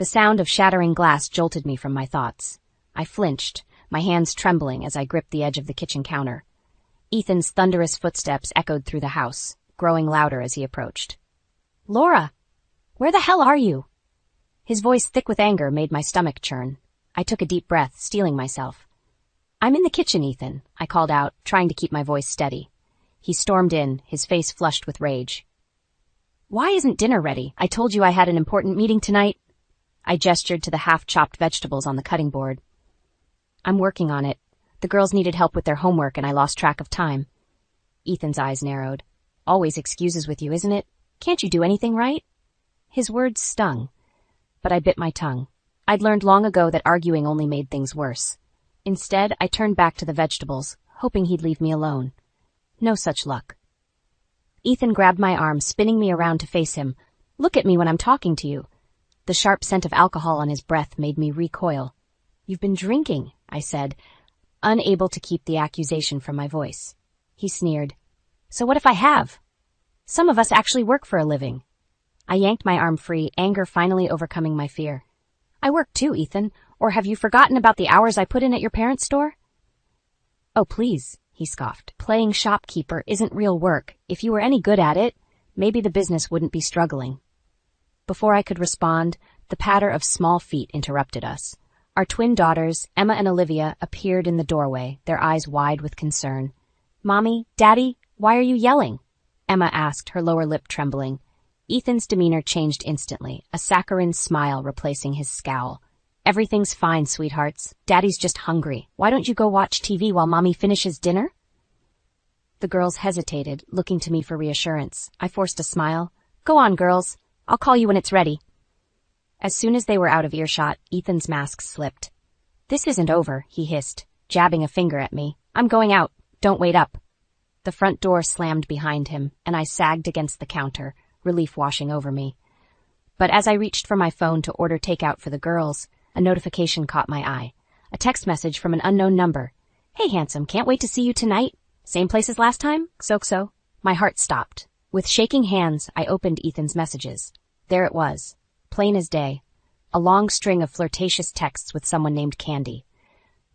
The sound of shattering glass jolted me from my thoughts. I flinched, my hands trembling as I gripped the edge of the kitchen counter. Ethan's thunderous footsteps echoed through the house, growing louder as he approached. "Laura! Where the hell are you?" His voice, thick with anger, made my stomach churn. I took a deep breath, steeling myself. "I'm in the kitchen, Ethan," I called out, trying to keep my voice steady. He stormed in, his face flushed with rage. "Why isn't dinner ready? I told you I had an important meeting tonight." I gestured to the half-chopped vegetables on the cutting board. "I'm working on it. The girls needed help with their homework and I lost track of time." Ethan's eyes narrowed. "Always excuses with you, isn't it? Can't you do anything right?" His words stung, but I bit my tongue. I'd learned long ago that arguing only made things worse. Instead, I turned back to the vegetables, hoping he'd leave me alone. No such luck. Ethan grabbed my arm, spinning me around to face him. "Look at me when I'm talking to you." The sharp scent of alcohol on his breath made me recoil. "You've been drinking," I said, unable to keep the accusation from my voice. He sneered. "So what if I have? Some of us actually work for a living." I yanked my arm free, anger finally overcoming my fear. "I work too, Ethan, or have you forgotten about the hours I put in at your parents' store?" "Oh, please," he scoffed. "Playing shopkeeper isn't real work. If you were any good at it, maybe the business wouldn't be struggling." Before I could respond, the patter of small feet interrupted us. Our twin daughters, Emma and Olivia, appeared in the doorway, their eyes wide with concern. "Mommy, Daddy, why are you yelling?" Emma asked, her lower lip trembling. Ethan's demeanor changed instantly, a saccharine smile replacing his scowl. "Everything's fine, sweethearts. Daddy's just hungry. Why don't you go watch TV while Mommy finishes dinner?" The girls hesitated, looking to me for reassurance. I forced a smile. "Go on, girls. I'll call you when it's ready." As soon as they were out of earshot, Ethan's mask slipped. "This isn't over," he hissed, jabbing a finger at me. "I'm going out. Don't wait up." The front door slammed behind him, and I sagged against the counter, relief washing over me. But as I reached for my phone to order takeout for the girls, a notification caught my eye. A text message from an unknown number. "Hey, handsome, can't wait to see you tonight. Same place as last time? So." My heart stopped. With shaking hands, I opened Ethan's messages. There it was, plain as day. A long string of flirtatious texts with someone named Candy.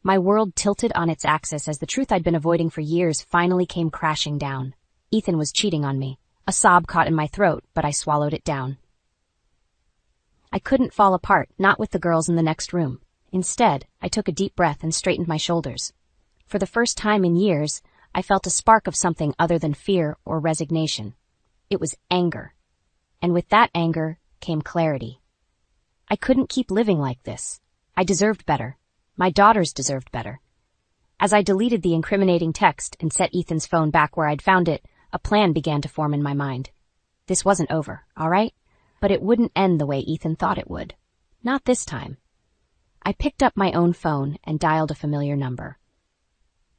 My world tilted on its axis as the truth I'd been avoiding for years finally came crashing down. Ethan was cheating on me. A sob caught in my throat, but I swallowed it down. I couldn't fall apart, not with the girls in the next room. Instead, I took a deep breath and straightened my shoulders. For the first time in years, I felt a spark of something other than fear or resignation. It was anger. And with that anger came clarity. I couldn't keep living like this. I deserved better. My daughters deserved better. As I deleted the incriminating text and set Ethan's phone back where I'd found it, a plan began to form in my mind. This wasn't over, all right? But it wouldn't end the way Ethan thought it would. Not this time. I picked up my own phone and dialed a familiar number.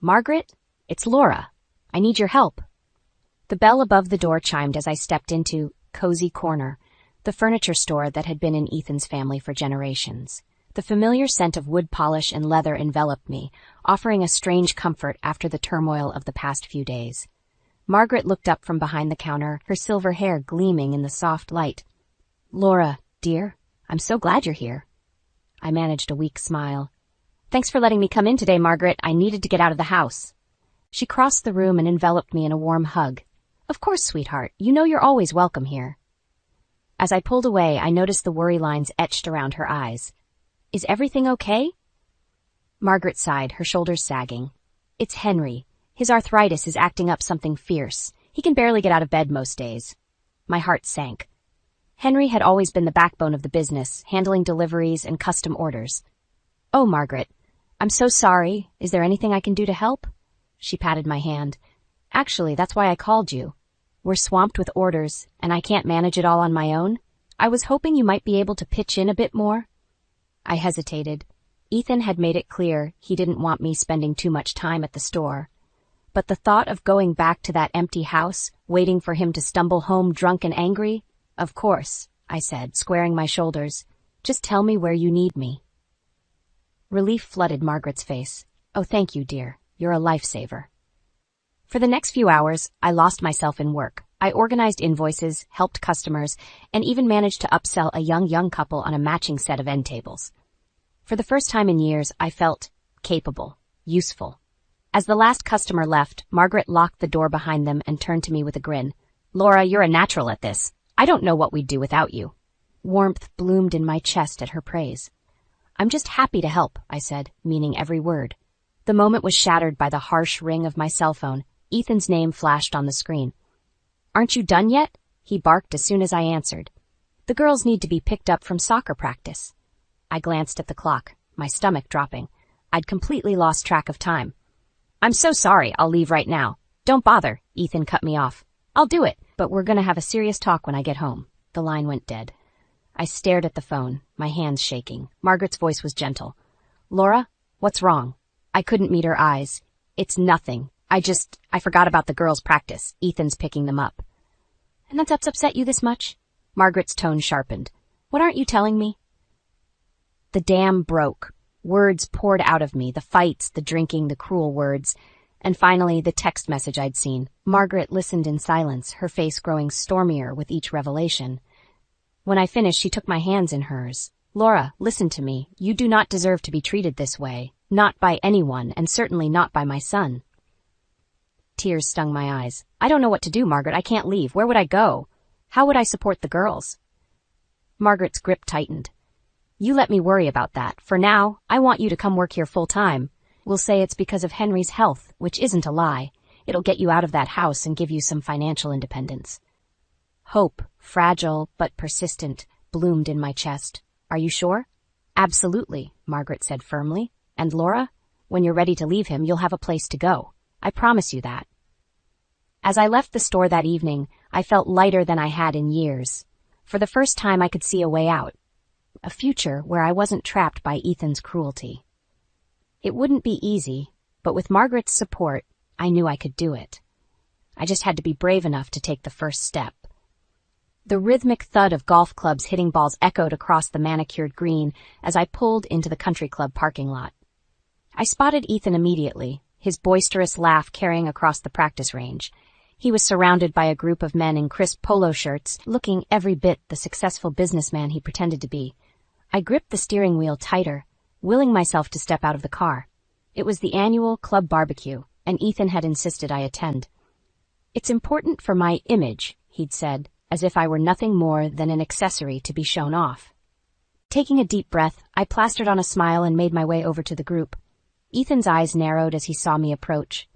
"Margaret? It's Laura. I need your help." The bell above the door chimed as I stepped into Cozy Corner, the furniture store that had been in Ethan's family for generations. The familiar scent of wood polish and leather enveloped me, offering a strange comfort after the turmoil of the past few days. Margaret looked up from behind the counter, her silver hair gleaming in the soft light. "Laura, dear, I'm so glad you're here." I managed a weak smile. "Thanks for letting me come in today, Margaret. I needed to get out of the house." She crossed the room and enveloped me in a warm hug. "Of course, sweetheart. You know you're always welcome here." As I pulled away, I noticed the worry lines etched around her eyes. "Is everything okay?" Margaret sighed, her shoulders sagging. "It's Henry. His arthritis is acting up something fierce. He can barely get out of bed most days." My heart sank. Henry had always been the backbone of the business, handling deliveries and custom orders. "Oh, Margaret, I'm so sorry. Is there anything I can do to help?" She patted my hand. "Actually, that's why I called you. We're swamped with orders, and I can't manage it all on my own. I was hoping you might be able to pitch in a bit more." I hesitated. Ethan had made it clear he didn't want me spending too much time at the store. But the thought of going back to that empty house, waiting for him to stumble home drunk and angry, "Of course," I said, squaring my shoulders. "Just tell me where you need me." Relief flooded Margaret's face. "Oh, thank you, dear. You're a lifesaver." For the next few hours, I lost myself in work, I organized invoices, helped customers, and even managed to upsell a young couple on a matching set of end tables. For the first time in years, I felt capable, useful. As the last customer left, Margaret locked the door behind them and turned to me with a grin. "Laura, you're a natural at this. I don't know what we'd do without you." Warmth bloomed in my chest at her praise. "I'm just happy to help," I said, meaning every word. The moment was shattered by the harsh ring of my cell phone. Ethan's name flashed on the screen. "Aren't you done yet?" he barked as soon as I answered. "The girls need to be picked up from soccer practice." I glanced at the clock, my stomach dropping. I'd completely lost track of time. "I'm so sorry, I'll leave right now." "Don't bother," Ethan cut me off. "I'll do it, but we're gonna have a serious talk when I get home." The line went dead. I stared at the phone, my hands shaking. Margaret's voice was gentle. "Laura, what's wrong?" I couldn't meet her eyes. "It's nothing. I forgot about the girls' practice. Ethan's picking them up." "And that's upset you this much?" Margaret's tone sharpened. "What aren't you telling me?" The dam broke. Words poured out of me, the fights, the drinking, the cruel words, and finally the text message I'd seen. Margaret listened in silence, her face growing stormier with each revelation. When I finished, she took my hands in hers. "Laura, listen to me. You do not deserve to be treated this way. Not by anyone, and certainly not by my son." Tears stung my eyes. "I don't know what to do, Margaret. I can't leave. Where would I go? How would I support the girls?" Margaret's grip tightened. "You let me worry about that. For now, I want you to come work here full time. We'll say it's because of Henry's health, which isn't a lie. It'll get you out of that house and give you some financial independence." Hope, fragile but persistent, bloomed in my chest. "Are you sure?" "Absolutely," Margaret said firmly. "And Laura, when you're ready to leave him, you'll have a place to go. I promise you that." As I left the store that evening, I felt lighter than I had in years. For the first time, I could see a way out. A future where I wasn't trapped by Ethan's cruelty. It wouldn't be easy, but with Margaret's support, I knew I could do it. I just had to be brave enough to take the first step. The rhythmic thud of golf clubs hitting balls echoed across the manicured green as I pulled into the country club parking lot. I spotted Ethan immediately, his boisterous laugh carrying across the practice range. He was surrounded by a group of men in crisp polo shirts, looking every bit the successful businessman he pretended to be. I gripped the steering wheel tighter, willing myself to step out of the car. It was the annual club barbecue, and Ethan had insisted I attend. "It's important for my image," he'd said, as if I were nothing more than an accessory to be shown off. Taking a deep breath, I plastered on a smile and made my way over to the group. Ethan's eyes narrowed as he saw me approach.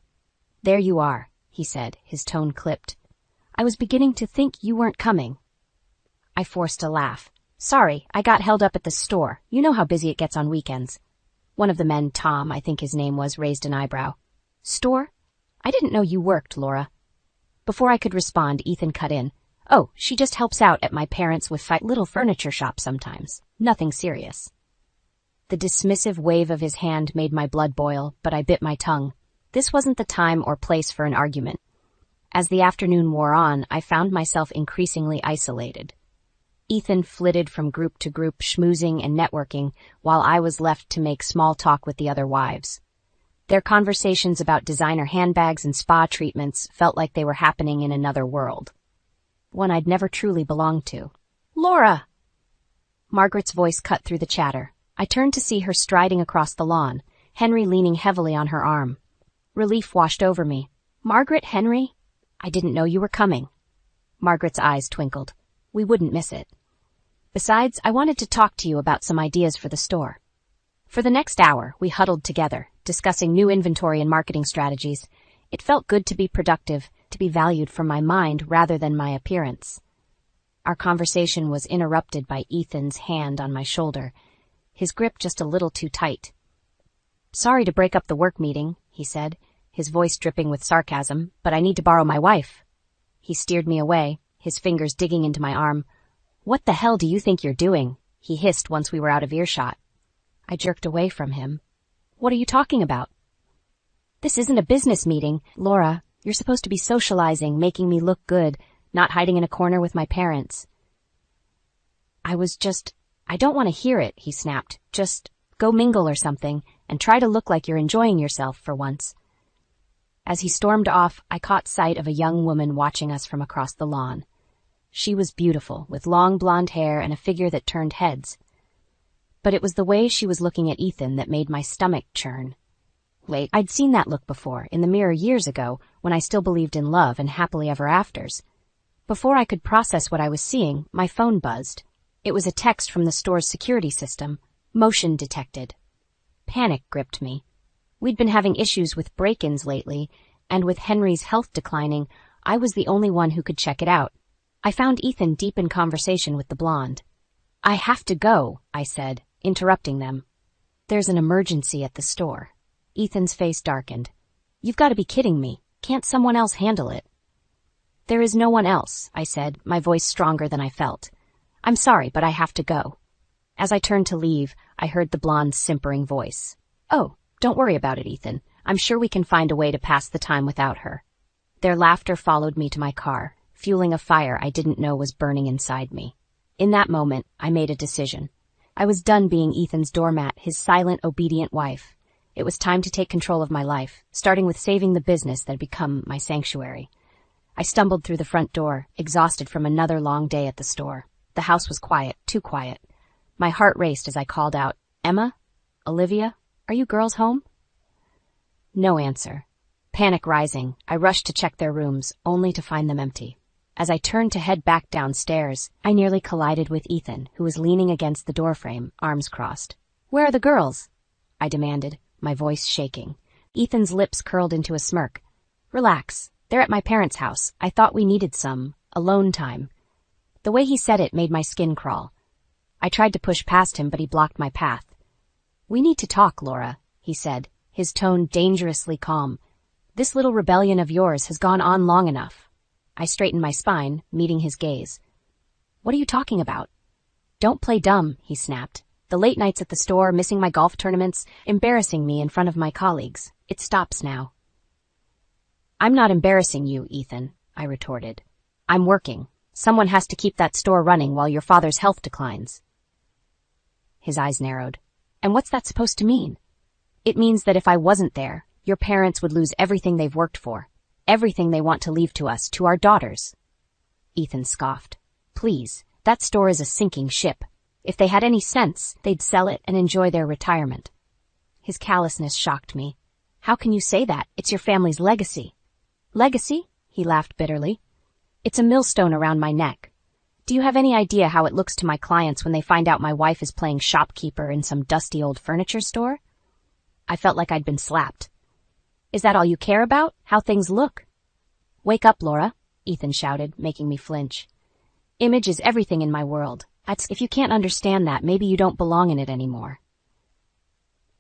"There you are," he said, his tone clipped. "I was beginning to think you weren't coming." I forced a laugh. "Sorry, I got held up at the store. You know how busy it gets on weekends." One of the men, Tom, I think his name was, raised an eyebrow. "Store? I didn't know you worked, Laura." Before I could respond, Ethan cut in. "Oh, she just helps out at my parents' with little furniture shop sometimes. Nothing serious." The dismissive wave of his hand made my blood boil, but I bit my tongue. This wasn't the time or place for an argument. As the afternoon wore on, I found myself increasingly isolated. Ethan flitted from group to group, schmoozing and networking, while I was left to make small talk with the other wives. Their conversations about designer handbags and spa treatments felt like they were happening in another world. One I'd never truly belonged to. "Laura!" Margaret's voice cut through the chatter. I turned to see her striding across the lawn, Henry leaning heavily on her arm. Relief washed over me. "Margaret, Henry? I didn't know you were coming." Margaret's eyes twinkled. "We wouldn't miss it. Besides, I wanted to talk to you about some ideas for the store." For the next hour, we huddled together, discussing new inventory and marketing strategies. It felt good to be productive, to be valued for my mind rather than my appearance. Our conversation was interrupted by Ethan's hand on my shoulder, his grip just a little too tight. "Sorry to break up the work meeting," he said, his voice dripping with sarcasm, "but I need to borrow my wife." He steered me away, his fingers digging into my arm. "What the hell do you think you're doing?" he hissed once we were out of earshot. I jerked away from him. "What are you talking about?" "This isn't a business meeting, Laura. You're supposed to be socializing, making me look good, not hiding in a corner with my parents." I don't want to hear it," he snapped. "Just go mingle or something, and try to look like you're enjoying yourself for once." As he stormed off, I caught sight of a young woman watching us from across the lawn. She was beautiful, with long blonde hair and a figure that turned heads. But it was the way she was looking at Ethan that made my stomach churn. Wait, I'd seen that look before, in the mirror years ago, when I still believed in love and happily ever afters. Before I could process what I was seeing, my phone buzzed. It was a text from the store's security system. Motion detected. Panic gripped me. We'd been having issues with break-ins lately, and with Henry's health declining, I was the only one who could check it out. I found Ethan deep in conversation with the blonde. "I have to go," I said, interrupting them. "There's an emergency at the store." Ethan's face darkened. "You've got to be kidding me. Can't someone else handle it?" "There is no one else," I said, my voice stronger than I felt. "I'm sorry, but I have to go." As I turned to leave, I heard the blonde's simpering voice. "Oh, don't worry about it, Ethan. I'm sure we can find a way to pass the time without her." Their laughter followed me to my car, fueling a fire I didn't know was burning inside me. In that moment, I made a decision. I was done being Ethan's doormat, his silent, obedient wife. It was time to take control of my life, starting with saving the business that had become my sanctuary. I stumbled through the front door, exhausted from another long day at the store. The house was quiet, too quiet. My heart raced as I called out, "Emma? Olivia? Are you girls home?" No answer. Panic rising, I rushed to check their rooms, only to find them empty. As I turned to head back downstairs, I nearly collided with Ethan, who was leaning against the doorframe, arms crossed. "Where are the girls?" I demanded, my voice shaking. Ethan's lips curled into a smirk. "Relax. They're at my parents' house. I thought we needed some alone time." The way he said it made my skin crawl. I tried to push past him, but he blocked my path. "We need to talk, Laura," he said, his tone dangerously calm. "This little rebellion of yours has gone on long enough." I straightened my spine, meeting his gaze. "What are you talking about?" "Don't play dumb," he snapped. "The late nights at the store, missing my golf tournaments, embarrassing me in front of my colleagues. It stops now." "I'm not embarrassing you, Ethan," I retorted. "I'm working. Someone has to keep that store running while your father's health declines." His eyes narrowed. "And what's that supposed to mean?" "It means that if I wasn't there, your parents would lose everything they've worked for, everything they want to leave to us, to our daughters." Ethan scoffed. "Please, that store is a sinking ship. If they had any sense, they'd sell it and enjoy their retirement." His callousness shocked me. "How can you say that? It's your family's legacy." "Legacy?" He laughed bitterly. "It's a millstone around my neck. Do you have any idea how it looks to my clients when they find out my wife is playing shopkeeper in some dusty old furniture store?" I felt like I'd been slapped. "Is that all you care about? How things look?" "Wake up, Laura," Ethan shouted, making me flinch. "Image is everything in my world. If you can't understand that, maybe you don't belong in it anymore."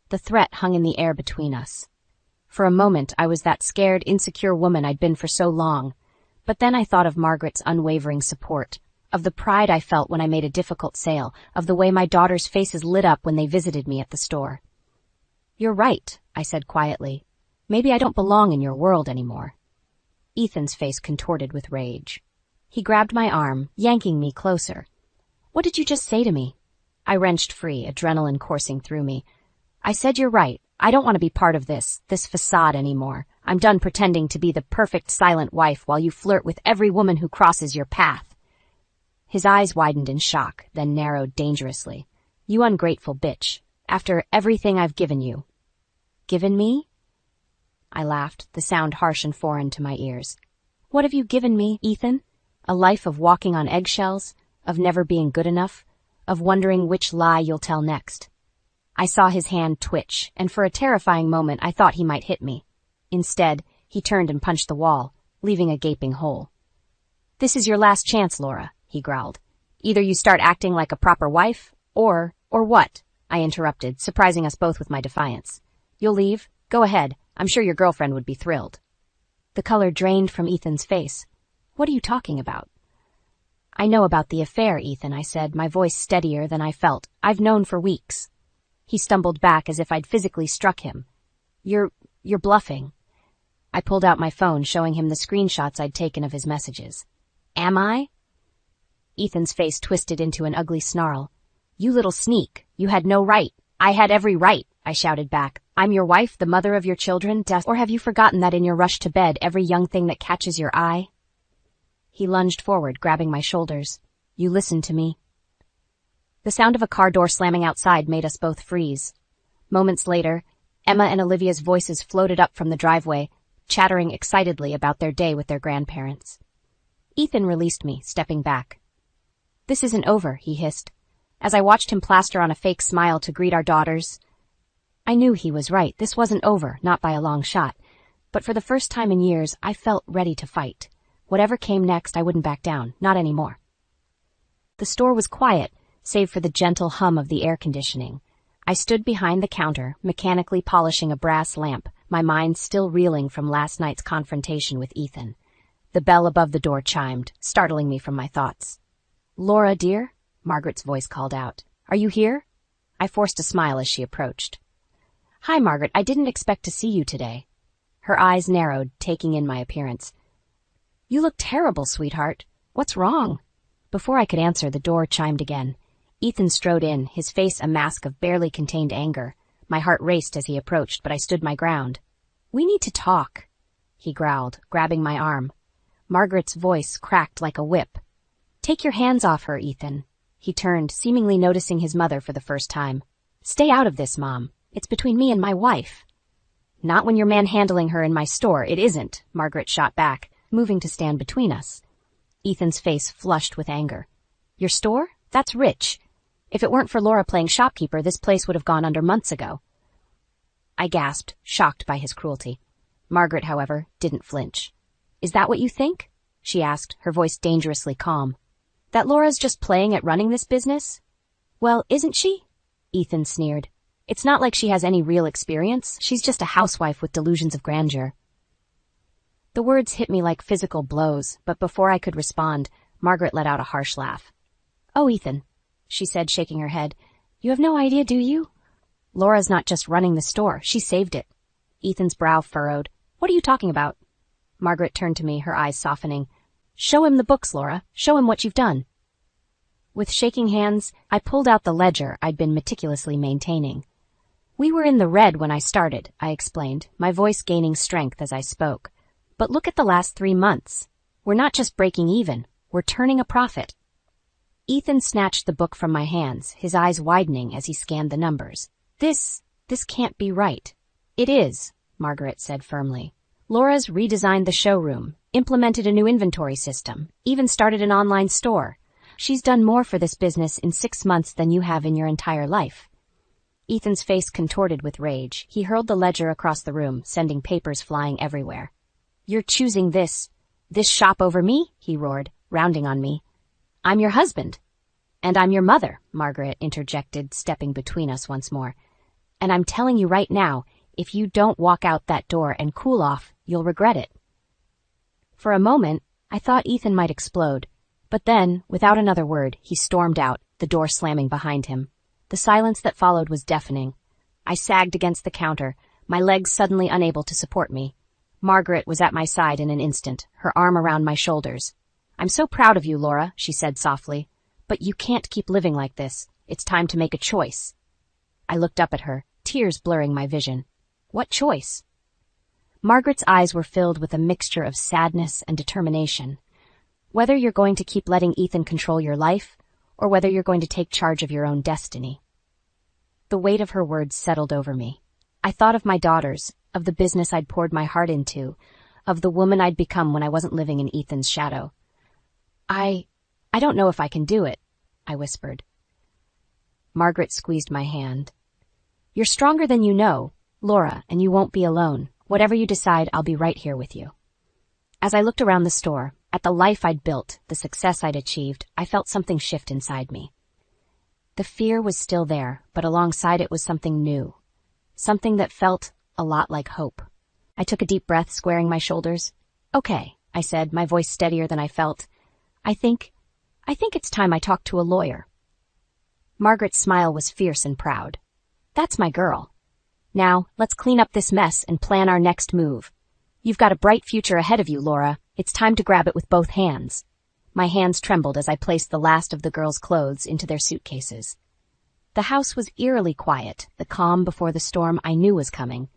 The threat hung in the air between us. For a moment, I was that scared, insecure woman I'd been for so long. But then I thought of Margaret's unwavering support, of the pride I felt when I made a difficult sale, of the way my daughters' faces lit up when they visited me at the store. "You're right," I said quietly. "Maybe I don't belong in your world anymore." Ethan's face contorted with rage. He grabbed my arm, yanking me closer. "What did you just say to me?" I wrenched free, adrenaline coursing through me. "I said you're right. I don't want to be part of this facade anymore. I'm done pretending to be the perfect silent wife while you flirt with every woman who crosses your path." His eyes widened in shock, then narrowed dangerously. "You ungrateful bitch. After everything I've given you." "Given me?" I laughed, the sound harsh and foreign to my ears. "What have you given me, Ethan? A life of walking on eggshells, of never being good enough, of wondering which lie you'll tell next." I saw his hand twitch, and for a terrifying moment I thought he might hit me. Instead, he turned and punched the wall, leaving a gaping hole. "This is your last chance, Laura," he growled. "Either you start acting like a proper wife, or what?" I interrupted, surprising us both with my defiance. "You'll leave? Go ahead. I'm sure your girlfriend would be thrilled." The color drained from Ethan's face. "What are you talking about?" "I know about the affair, Ethan," I said, my voice steadier than I felt. "I've known for weeks." He stumbled back as if I'd physically struck him. You're bluffing." I pulled out my phone, showing him the screenshots I'd taken of his messages. "Am I?" Ethan's face twisted into an ugly snarl. "You little sneak. You had no right." "I had every right," I I shouted back. I'm your wife, the mother of your children, or have you forgotten that in your rush to bed, every young thing that catches your eye? He lunged forward, grabbing my shoulders. You listen to me. The sound of a car door slamming outside made us both freeze. Moments later, Emma and Olivia's voices floated up from the driveway, chattering excitedly about their day with their grandparents. Ethan released me, stepping back. This isn't over, he hissed. As I watched him plaster on a fake smile to greet our daughters, I knew he was right. This wasn't over, not by a long shot. But for the first time in years, I felt ready to fight. Whatever came next, I wouldn't back down, not anymore. The store was quiet, save for the gentle hum of the air conditioning. I stood behind the counter, mechanically polishing a brass lamp, my mind still reeling from last night's confrontation with Ethan. The bell above the door chimed, startling me from my thoughts. Laura, dear? Margaret's voice called out. Are you here? I forced a smile as she approached. Hi, Margaret. I didn't expect to see you today. Her eyes narrowed, taking in my appearance. You look terrible, sweetheart. What's wrong? Before I could answer, the door chimed again. Ethan strode in, his face a mask of barely contained anger. My heart raced as he approached, but I stood my ground. We need to talk, he growled, grabbing my arm. Margaret's voice cracked like a whip. Take your hands off her, Ethan. He turned, seemingly noticing his mother for the first time. Stay out of this, Mom. It's between me and my wife. Not when you're manhandling her in my store, it isn't, Margaret shot back, moving to stand between us. Ethan's face flushed with anger. Your store? That's rich. If it weren't for Laura playing shopkeeper, this place would have gone under months ago. I gasped, shocked by his cruelty. Margaret, however, didn't flinch. Is that what you think? She asked, her voice dangerously calm. That Laura's just playing at running this business? Well, isn't she? Ethan sneered. It's not like she has any real experience. She's just a housewife with delusions of grandeur. The words hit me like physical blows, but before I could respond, Margaret let out a harsh laugh. Oh, Ethan, she said, shaking her head. You have no idea, do you? Laura's not just running the store. She saved it. Ethan's brow furrowed. What are you talking about? Margaret turned to me, her eyes softening. Show him the books, Laura. Show him what you've done. With shaking hands, I pulled out the ledger I'd been meticulously maintaining. We were in the red when I started, I explained, my voice gaining strength as I spoke. But look at the last 3 months. We're not just breaking even. We're turning a profit. Ethan snatched the book from my hands, his eyes widening as he scanned the numbers. This can't be right. It is, Margaret said firmly. Laura's redesigned the showroom, implemented a new inventory system, even started an online store. She's done more for this business in 6 months than you have in your entire life. Ethan's face contorted with rage. He hurled the ledger across the room, sending papers flying everywhere. You're choosing this shop over me? He roared, rounding on me. I'm your husband. And I'm your mother, Margaret interjected, stepping between us once more. And I'm telling you right now, if you don't walk out that door and cool off, you'll regret it. For a moment, I thought Ethan might explode. But then, without another word, he stormed out, the door slamming behind him. The silence that followed was deafening. I sagged against the counter, my legs suddenly unable to support me. Margaret was at my side in an instant, her arm around my shoulders. I'm so proud of you, Laura, she said softly. But you can't keep living like this. It's time to make a choice. I looked up at her, tears blurring my vision. What choice? Margaret's eyes were filled with a mixture of sadness and determination. Whether you're going to keep letting Ethan control your life, or whether you're going to take charge of your own destiny. The weight of her words settled over me. I thought of my daughters, of the business I'd poured my heart into, of the woman I'd become when I wasn't living in Ethan's shadow. I don't know if I can do it, I whispered. Margaret squeezed my hand. You're stronger than you know, Laura, and you won't be alone. Whatever you decide, I'll be right here with you. As I looked around the store, at the life I'd built, the success I'd achieved, I felt something shift inside me. The fear was still there, but alongside it was something new. Something that felt a lot like hope. I took a deep breath, squaring my shoulders. Okay, I said, my voice steadier than I felt. I think it's time I talked to a lawyer. Margaret's smile was fierce and proud. That's my girl. Now, let's clean up this mess and plan our next move. You've got a bright future ahead of you, Laura. It's time to grab it with both hands. My hands trembled as I placed the last of the girls' clothes into their suitcases. The house was eerily quiet, the calm before the storm I knew was coming.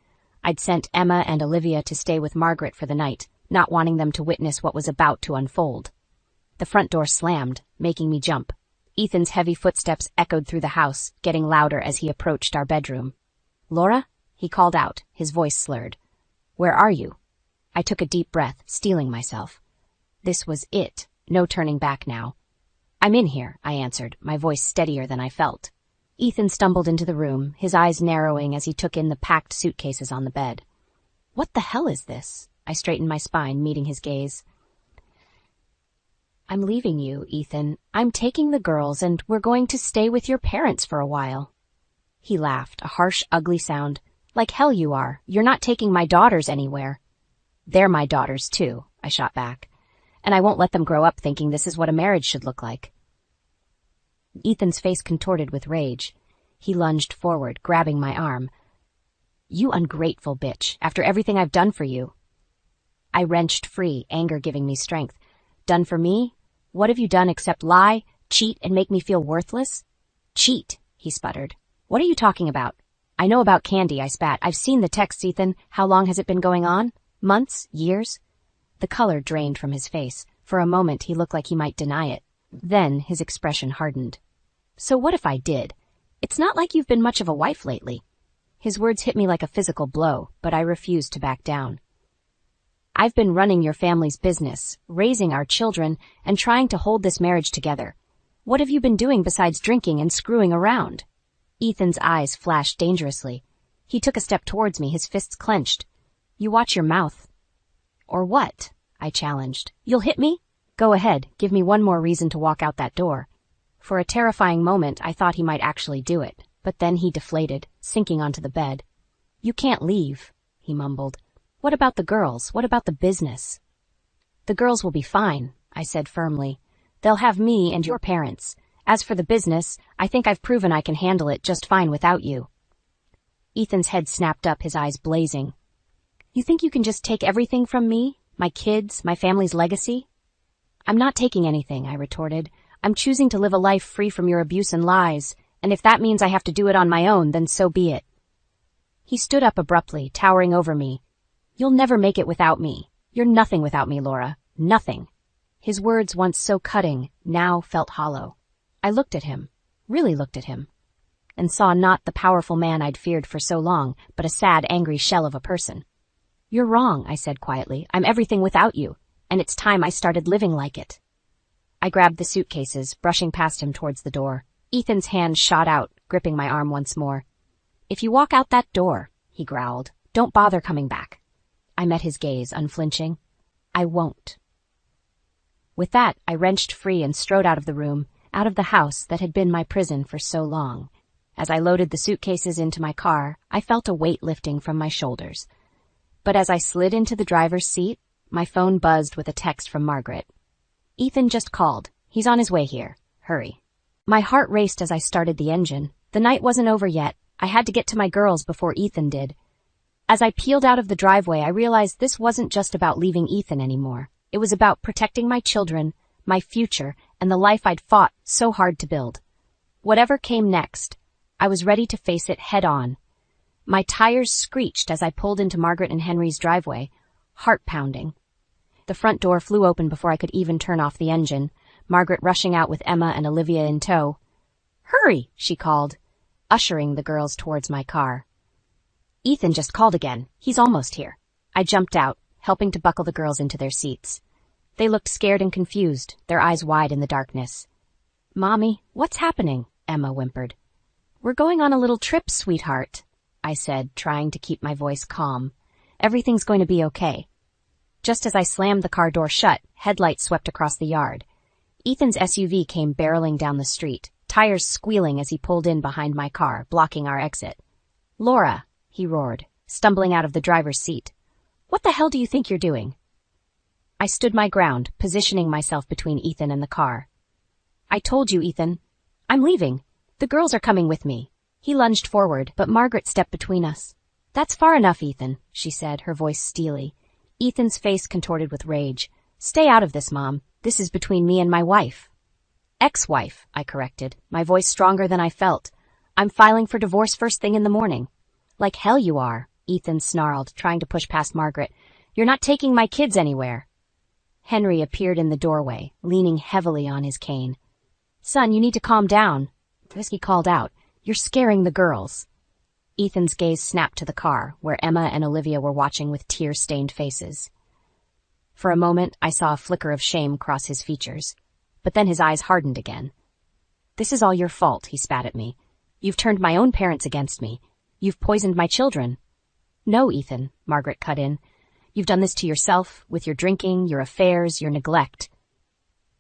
I'd sent Emma and Olivia to stay with Margaret for the night, not wanting them to witness what was about to unfold. The front door slammed, making me jump. Ethan's heavy footsteps echoed through the house, getting louder as he approached our bedroom. "Laura?" he called out, his voice slurred. "Where are you?" I took a deep breath, steeling myself. This was it. No turning back now. "I'm in here," I answered, my voice steadier than I felt. Ethan stumbled into the room, his eyes narrowing as he took in the packed suitcases on the bed. "What the hell is this?" I straightened my spine, meeting his gaze. "I'm leaving you, Ethan. I'm taking the girls and we're going to stay with your parents for a while." He laughed, a harsh, ugly sound. "Like hell you are. You're not taking my daughters anywhere." "They're my daughters, too," I shot back. "And I won't let them grow up thinking this is what a marriage should look like." Ethan's face contorted with rage. He lunged forward, grabbing my arm. "You ungrateful bitch, after everything I've done for you." I wrenched free, anger giving me strength. "Done for me? What have you done except lie, cheat, and make me feel worthless?" "Cheat," he sputtered. "What are you talking about?" "I know about Candy," I spat. "I've seen the texts, Ethan. How long has it been going on? Months? Years?" The color drained from his face. For a moment he looked like he might deny it. Then his expression hardened. "So what if I did? It's not like you've been much of a wife lately." His words hit me like a physical blow, but I refused to back down. "I've been running your family's business, raising our children, and trying to hold this marriage together. What have you been doing besides drinking and screwing around?" Ethan's eyes flashed dangerously. He took a step towards me, his fists clenched. "You watch your mouth." "Or what?" I challenged. "You'll hit me? Go ahead, give me one more reason to walk out that door." For a terrifying moment, I thought he might actually do it, but then he deflated, sinking onto the bed. "You can't leave," he mumbled. "What about the girls? What about the business?" "The girls will be fine," I said firmly. "They'll have me and your parents. As for the business, I think I've proven I can handle it just fine without you." Ethan's head snapped up, his eyes blazing. "You think you can just take everything from me? My kids, my family's legacy?" "I'm not taking anything," I retorted. "I'm choosing to live a life free from your abuse and lies, and if that means I have to do it on my own, then so be it." He stood up abruptly, towering over me. "You'll never make it without me. You're nothing without me, Laura. Nothing." His words, once so cutting, now felt hollow. I looked at him, really looked at him, and saw not the powerful man I'd feared for so long, but a sad, angry shell of a person. "You're wrong," I said quietly. "I'm everything without you, and it's time I started living like it." I grabbed the suitcases, brushing past him towards the door. Ethan's hand shot out, gripping my arm once more. "If you walk out that door," he growled, "don't bother coming back." I met his gaze, unflinching. "I won't." With that, I wrenched free and strode out of the room, out of the house that had been my prison for so long. As I loaded the suitcases into my car, I felt a weight lifting from my shoulders. But as I slid into the driver's seat, my phone buzzed with a text from Margaret. "Ethan just called. He's on his way here. Hurry." My heart raced as I started the engine. The night wasn't over yet. I had to get to my girls before Ethan did. As I peeled out of the driveway, I realized this wasn't just about leaving Ethan anymore. It was about protecting my children, my future, and the life I'd fought so hard to build. Whatever came next, I was ready to face it head on. My tires screeched as I pulled into Margaret and Henry's driveway, heart pounding. The front door flew open before I could even turn off the engine, Margaret rushing out with Emma and Olivia in tow. "Hurry," she called, ushering the girls towards my car. "Ethan just called again. He's almost here." I jumped out, helping to buckle the girls into their seats. They looked scared and confused, their eyes wide in the darkness. "Mommy, what's happening?" Emma whimpered. "We're going on a little trip, sweetheart," I said, trying to keep my voice calm. "Everything's going to be okay." Just as I slammed the car door shut, headlights swept across the yard. Ethan's SUV came barreling down the street, tires squealing as he pulled in behind my car, blocking our exit. "Laura," he roared, stumbling out of the driver's seat. "What the hell do you think you're doing?" I stood my ground, positioning myself between Ethan and the car. "I told you, Ethan. I'm leaving. The girls are coming with me." He lunged forward, but Margaret stepped between us. "That's far enough, Ethan," she said, her voice steely. Ethan's face contorted with rage. "Stay out of this, Mom. This is between me and my wife." "Ex-wife," I corrected, my voice stronger than I felt. I'm filing for divorce first thing in the morning. Like hell you are, Ethan snarled, trying to push past Margaret. You're not taking my kids anywhere. Henry appeared in the doorway, leaning heavily on his cane. Son, you need to calm down. He called out. You're scaring the girls. Ethan's gaze snapped to the car, where Emma and Olivia were watching with tear-stained faces. For a moment, I saw a flicker of shame cross his features, but then his eyes hardened again. This is all your fault, he spat at me. You've turned my own parents against me. You've poisoned my children. No, Ethan, Margaret cut in. You've done this to yourself, with your drinking, your affairs, your neglect.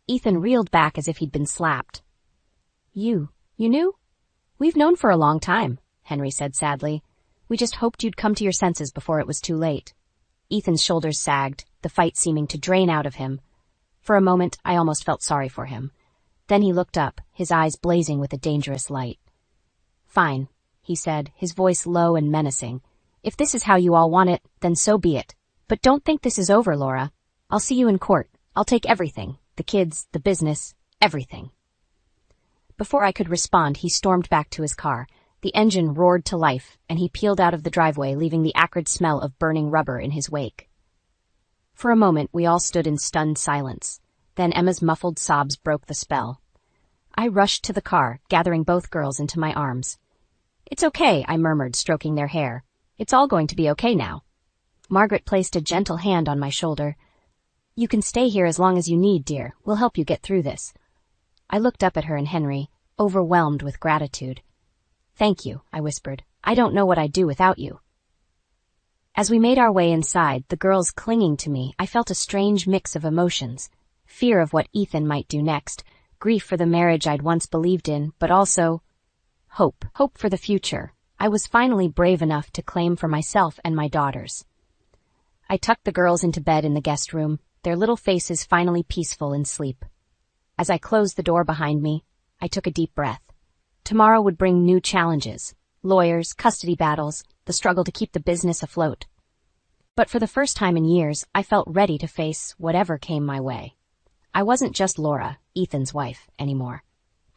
Ethan reeled back as if he'd been slapped. You knew? We've known for a long time, Henry said sadly. We just hoped you'd come to your senses before it was too late. Ethan's shoulders sagged, the fight seeming to drain out of him. For a moment, I almost felt sorry for him. Then he looked up, his eyes blazing with a dangerous light. Fine, he said, his voice low and menacing. If this is how you all want it, then so be it. But don't think this is over, Laura. I'll see you in court. I'll take everything. The kids, the business, everything. Before I could respond, he stormed back to his car. The engine roared to life, and he peeled out of the driveway, leaving the acrid smell of burning rubber in his wake. For a moment, we all stood in stunned silence. Then Emma's muffled sobs broke the spell. I rushed to the car, gathering both girls into my arms. It's okay, I murmured, stroking their hair. It's all going to be okay now. Margaret placed a gentle hand on my shoulder. You can stay here as long as you need, dear. We'll help you get through this. I looked up at her and Henry, overwhelmed with gratitude. Thank you, I whispered. I don't know what I'd do without you. As we made our way inside, the girls clinging to me, I felt a strange mix of emotions. Fear of what Ethan might do next, grief for the marriage I'd once believed in, but also hope for the future. I was finally brave enough to claim for myself and my daughters. I tucked the girls into bed in the guest room, their little faces finally peaceful in sleep. As I closed the door behind me, I took a deep breath. Tomorrow would bring new challenges, lawyers, custody battles, the struggle to keep the business afloat. But for the first time in years, I felt ready to face whatever came my way. I wasn't just Laura, Ethan's wife, anymore.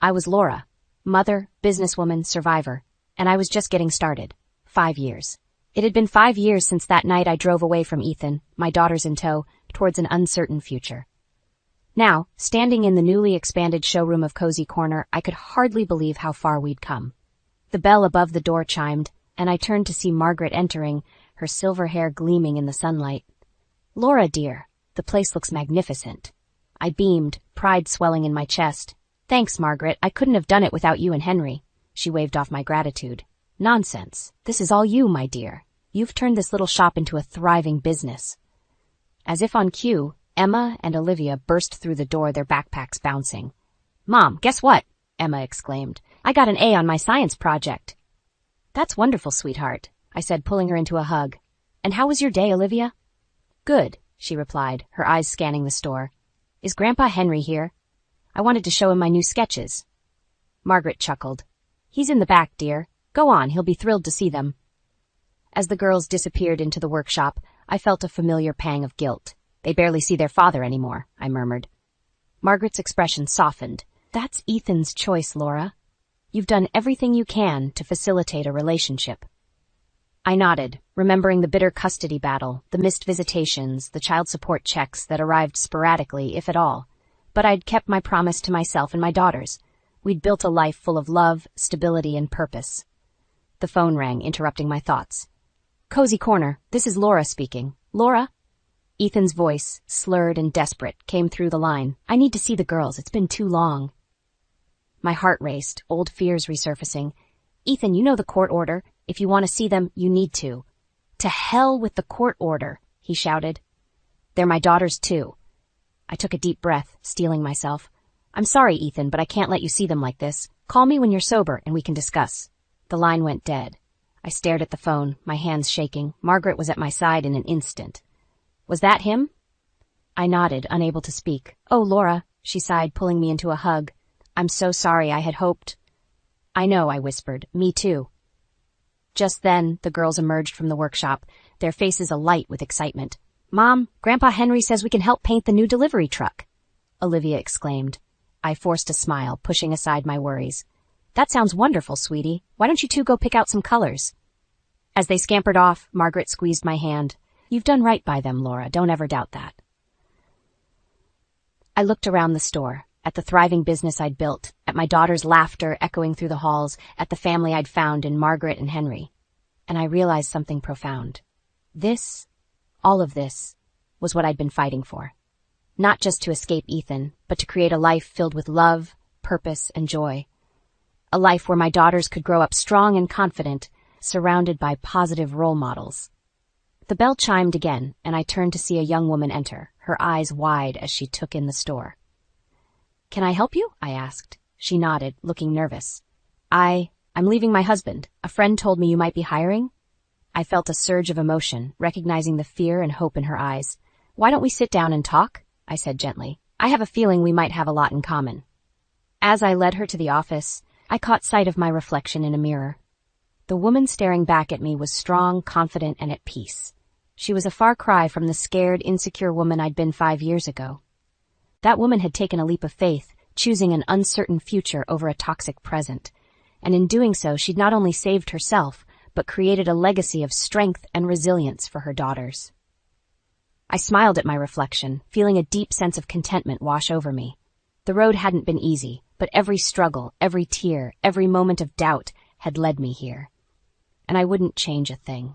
I was Laura, mother, businesswoman, survivor, and I was just getting started. 5 years. It had been 5 years since that night I drove away from Ethan, my daughters in tow, towards an uncertain future. Now, standing in the newly expanded showroom of Cozy Corner, I could hardly believe how far we'd come. The bell above the door chimed, and I turned to see Margaret entering, her silver hair gleaming in the sunlight. Laura, dear, the place looks magnificent. I beamed, pride swelling in my chest. Thanks, Margaret. I couldn't have done it without you and Henry. She waved off my gratitude. Nonsense. This is all you, my dear. You've turned this little shop into a thriving business. As if on cue, Emma and Olivia burst through the door, their backpacks bouncing. Mom, guess what? Emma exclaimed. I got an A on my science project. That's wonderful, sweetheart, I said, pulling her into a hug. And how was your day, Olivia? Good, she replied, her eyes scanning the store. Is Grandpa Henry here? I wanted to show him my new sketches. Margaret chuckled. He's in the back, dear. Go on, he'll be thrilled to see them. As the girls disappeared into the workshop, I felt a familiar pang of guilt. They barely see their father anymore, I murmured. Margaret's expression softened. That's Ethan's choice, Laura. You've done everything you can to facilitate a relationship. I nodded, remembering the bitter custody battle, the missed visitations, the child support checks that arrived sporadically, if at all. But I'd kept my promise to myself and my daughters. We'd built a life full of love, stability, and purpose. The phone rang, interrupting my thoughts. Cozy Corner, this is Laura speaking. Laura? Ethan's voice, slurred and desperate, came through the line. I need to see the girls. It's been too long. My heart raced, old fears resurfacing. Ethan, you know the court order. If you want to see them, you need to. To hell with the court order, he shouted. They're my daughters, too. I took a deep breath, steeling myself. I'm sorry, Ethan, but I can't let you see them like this. Call me when you're sober and we can discuss. The line went dead. I stared at the phone, my hands shaking. Margaret was at my side in an instant. Was that him? I nodded, unable to speak. Oh, Laura, she sighed, pulling me into a hug. I'm so sorry, I had hoped. I know, I whispered. Me too. Just then, the girls emerged from the workshop, their faces alight with excitement. Mom, Grandpa Henry says we can help paint the new delivery truck, Olivia exclaimed. I forced a smile, pushing aside my worries. That sounds wonderful, sweetie. Why don't you two go pick out some colors? As they scampered off, Margaret squeezed my hand. You've done right by them, Laura. Don't ever doubt that. I looked around the store, at the thriving business I'd built, at my daughter's laughter echoing through the halls, at the family I'd found in Margaret and Henry. And I realized something profound. All of this, was what I'd been fighting for. Not just to escape Ethan, but to create a life filled with love, purpose, and joy. A life where my daughters could grow up strong and confident, surrounded by positive role models. The bell chimed again, and I turned to see a young woman enter, her eyes wide as she took in the store. Can I help you? I asked. She nodded, looking nervous. I'm leaving my husband. A friend told me you might be hiring. I felt a surge of emotion, recognizing the fear and hope in her eyes. Why don't we sit down and talk? I said gently. I have a feeling we might have a lot in common. As I led her to the office, I caught sight of my reflection in a mirror. The woman staring back at me was strong, confident, and at peace. She was a far cry from the scared, insecure woman I'd been 5 years ago. That woman had taken a leap of faith, choosing an uncertain future over a toxic present. And in doing so, she'd not only saved herself, but created a legacy of strength and resilience for her daughters. I smiled at my reflection, feeling a deep sense of contentment wash over me. The road hadn't been easy, but every struggle, every tear, every moment of doubt had led me here. And I wouldn't change a thing.